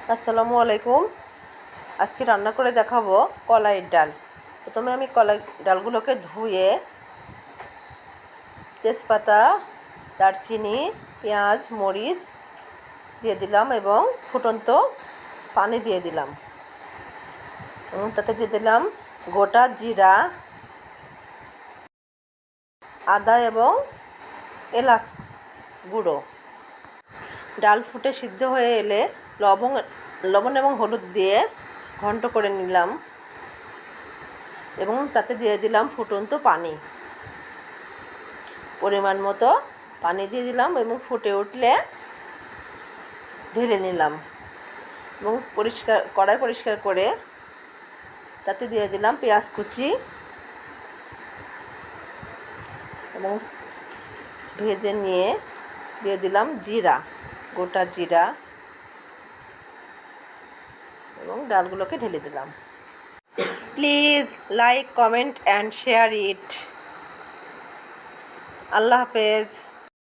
আসসালামু আলাইকুম। আজকে রান্না করে দেখাবো কলাইয়ের ডাল। প্রথমে আমি কলাই ডালগুলোকে ধুয়ে তেজপাতা, দারচিনি, পেঁয়াজ, মরিচ দিয়ে দিলাম এবং ফুটন্ত পানি দিয়ে দিলাম এবং তাতে দিয়ে দিলাম গোটা জিরা, আদা এবং এলাচ গুঁড়ো। ডাল ফুটে সিদ্ধ হয়ে এলে লবণ এবং হলুদ দিয়ে ঘন্ট করে নিলাম এবং তাতে দিয়ে দিলাম ফুটন্ত পানি। পরিমাণ মতো পানি দিয়ে দিলাম এবং ফুটে উঠলে ঢেলে নিলাম এবং কড়াই পরিষ্কার করে তাতে দিয়ে দিলাম পেঁয়াজ কুচি এবং ভেজে নিয়ে দিয়ে দিলাম জিরা, গোটা জিরা এবং ডালগুলোকে ঢেলে দিলাম। Please like, comment and share it. আল্লাহ হাফেজ।